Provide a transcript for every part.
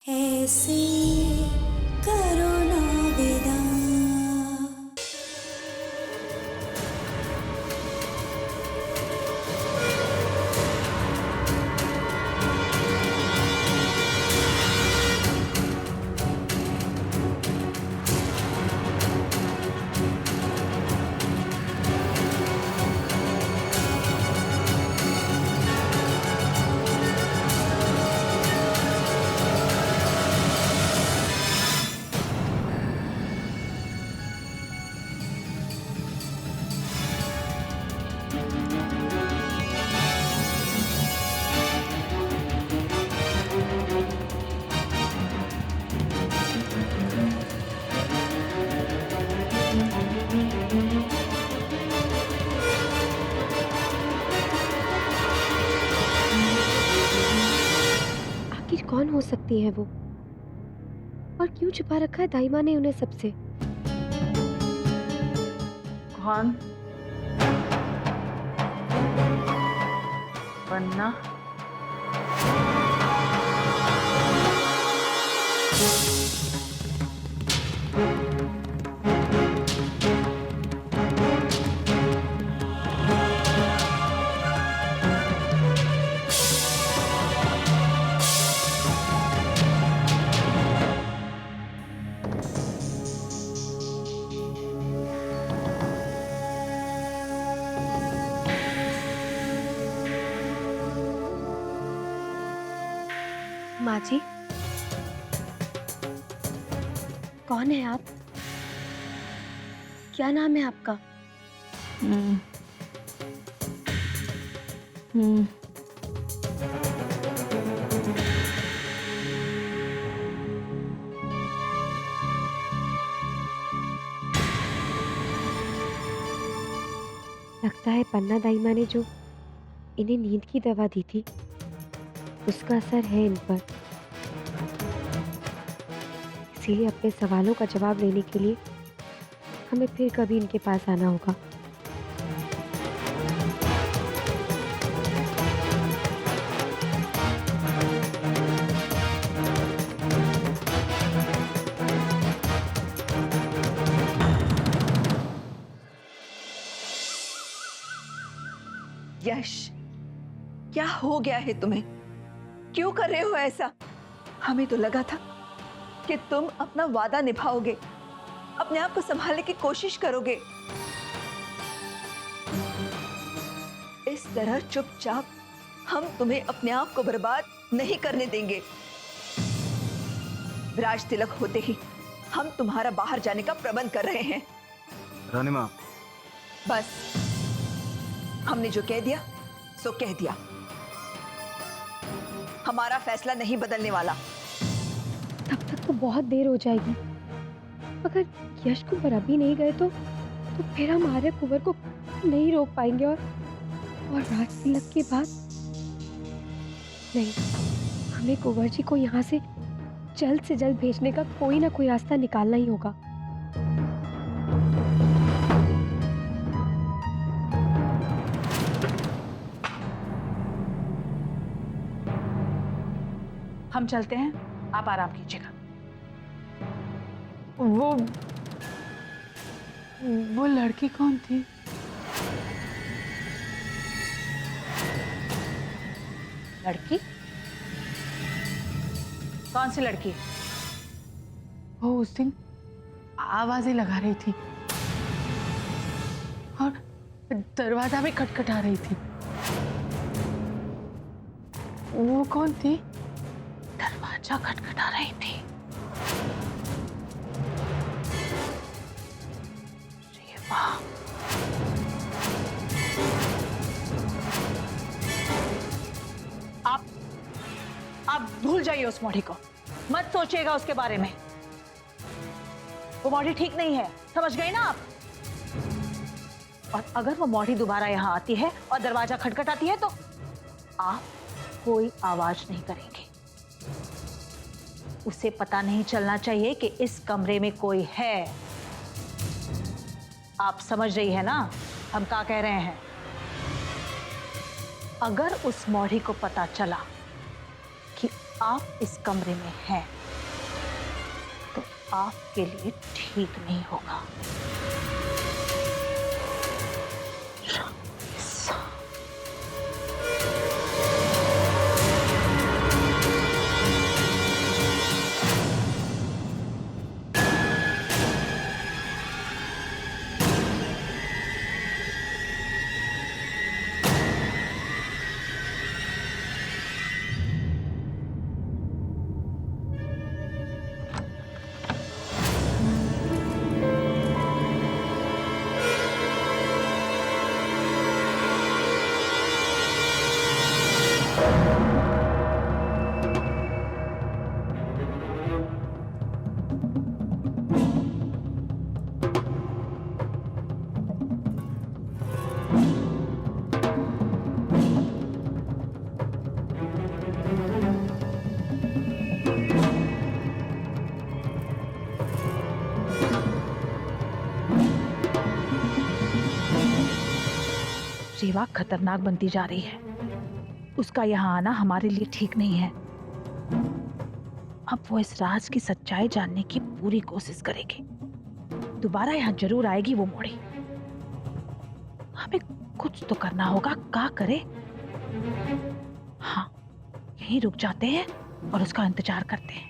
ऐसे करो ना विदा। आखिर कौन हो सकती है वो और क्यों छुपा रखा है दाई माँ ने उन्हें सबसे। कौन? वन्ना? माँ जी, कौन है आप? क्या नाम है आपका? हम्म हम्म लगता है पन्ना दाई माँ ने जो इन्हें नींद की दवा दी थी उसका असर है इन पर। इसीलिए अपने सवालों का जवाब लेने के लिए हमें फिर कभी इनके पास आना होगा। यश, क्या हो गया है तुम्हें? क्यों कर रहे हो ऐसा? हमें तो लगा था कि तुम अपना वादा निभाओगे, अपने आप को संभालने की कोशिश करोगे। इस तरह चुपचाप हम तुम्हें अपने आप को बर्बाद नहीं करने देंगे। विराज तिलक होते ही हम तुम्हारा बाहर जाने का प्रबंध कर रहे हैं। रानी माँ, बस, हमने जो कह दिया सो कह दिया। हमारा फैसला नहीं बदलने वाला। तब तक तो बहुत देर हो जाएगी। अगर यश कुंवर अभी नहीं गए तो फिर हम आर्य कुंवर को नहीं रोक पाएंगे और राज तिलक के बाद नहीं, हमें कुंवर जी को यहाँ से जल्द भेजने का कोई ना कोई रास्ता निकालना ही होगा। हम चलते हैं, आप आराम कीजिएगा। वो लड़की कौन थी? लड़की? कौन सी लड़की? वो उस दिन आवाजें लगा रही थी और दरवाजा भी खटखटा रही थी। वो कौन थी? दरवाजा खटखटा रही थी। अरे वाह! आप भूल जाइए उस मौढ़ी को, मत सोचिएगा उसके बारे में। वो मौढ़ी ठीक नहीं है, समझ गई ना आप? और अगर वो मौढ़ी दोबारा यहाँ आती है और दरवाजा खटखटाती है तो आप कोई आवाज नहीं करेंगे। उसे पता नहीं चलना चाहिए कि इस कमरे में कोई है। आप समझ रही है ना हम क्या कह रहे हैं? अगर उस मौढ़ी को पता चला कि आप इस कमरे में हैं तो आपके लिए ठीक नहीं होगा। रेवा खतरनाक बनती जा रही है। उसका यहाँ आना हमारे लिए ठीक नहीं है। अब वो इस राज की सच्चाई जानने की पूरी कोशिश करेगी। दोबारा यहाँ जरूर आएगी वो मोड़ी। हमें कुछ तो करना होगा। क्या करे? हाँ, यहीं रुक जाते हैं और उसका इंतजार करते हैं।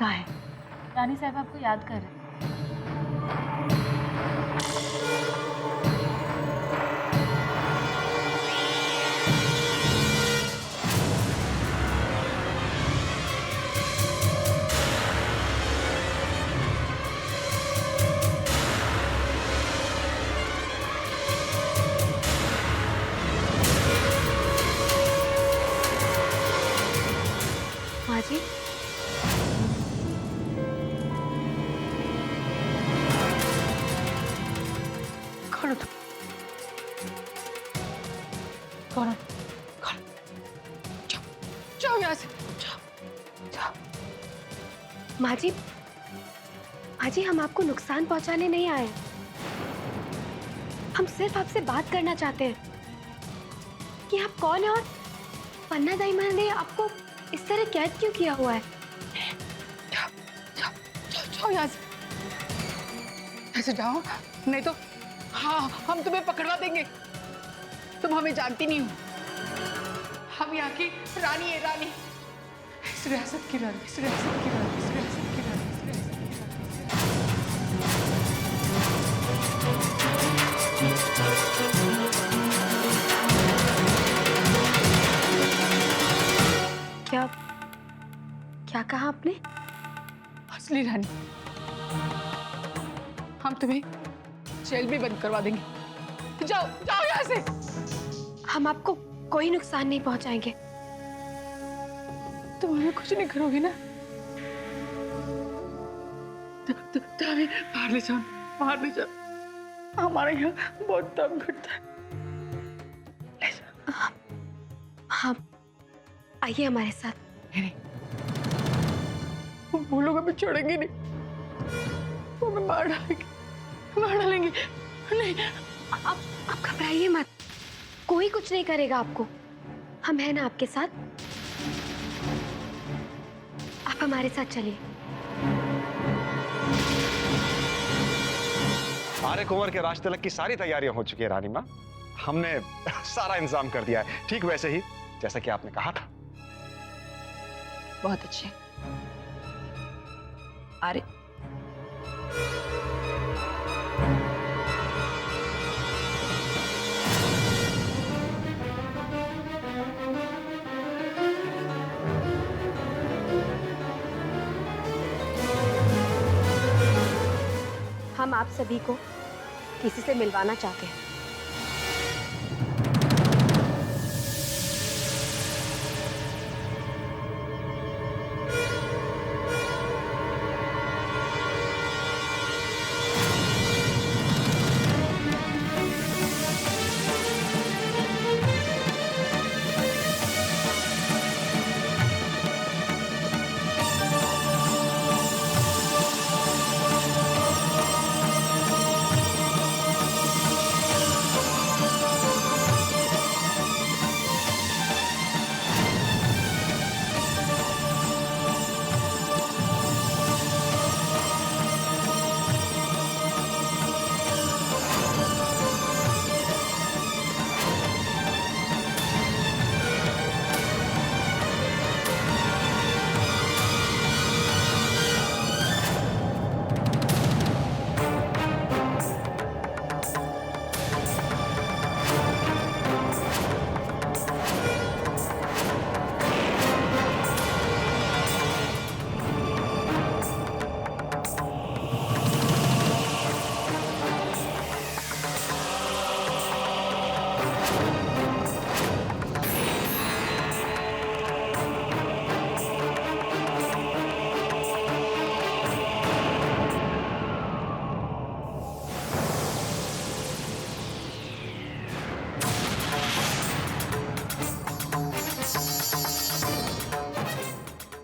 कहाँ है? रानी साहब आपको याद कर रहे हैं। माँ जी, कौन? कौन? जाओ यहाँ से। जाओ। माँ जी, हम आपको नुकसान पहुंचाने नहीं आए हैं। हम सिर्फ आपसे बात करना चाहते हैं कि आप कौन है और पन्ना दाइमा ने आपको इस तरह कैद क्यों किया हुआ है। जाओ यहाँ से। ऐसे जाओ, नहीं तो हाँ हम तुम्हें पकड़वा देंगे। तुम हमें जानती नहीं हो। हम यहाँ की रानी है, रानी। इस रियासत की रानी, इस रियासत की रानी, इस रियासत की रानी, इस रियासत की रानी। क्या कहा आपने? असली रानी। हम तुम्हें जेल में बंद करवा देंगे। जाओ जाओ यहाँ से। हम आपको कोई नुकसान नहीं पहुंचाएंगे। तुम हमें कुछ नहीं करोगे ना? तो हमें बाहर ले जाओ, बाहर ले जाओ। हमारे यहाँ बहुत दम घुटता है। ले जाओ। हाँ, आइए हमारे साथ। नहीं, वो लोग हमें छोड़ेंगे नहीं। वो हमें मार डालेंगे, मार डालेंगे। नहीं, आप घबराइए मत। कोई कुछ नहीं करेगा आपको। हम हैं ना आपके साथ। आप हमारे साथ चलिए। आर्य कुंवर के राज तिलक की सारी तैयारियां हो चुकी है रानी माँ। हमने सारा इंतजाम कर दिया है, ठीक वैसे ही जैसा कि आपने कहा था। बहुत अच्छे। अरे हम आप सभी को किसी से मिलवाना चाहते हैं।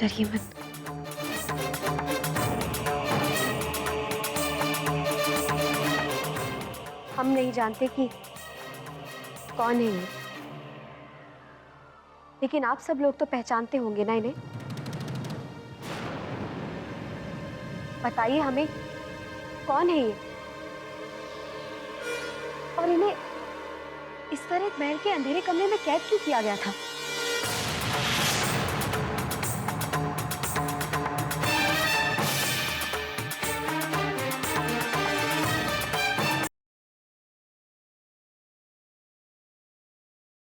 डरिए मत। हम नहीं जानते कि कौन है ये, लेकिन आप सब लोग तो पहचानते होंगे ना इन्हें। बताइए हमें, कौन है ये और इन्हें इस तरह एक महल के अंधेरे कमरे में कैद क्यों किया गया था?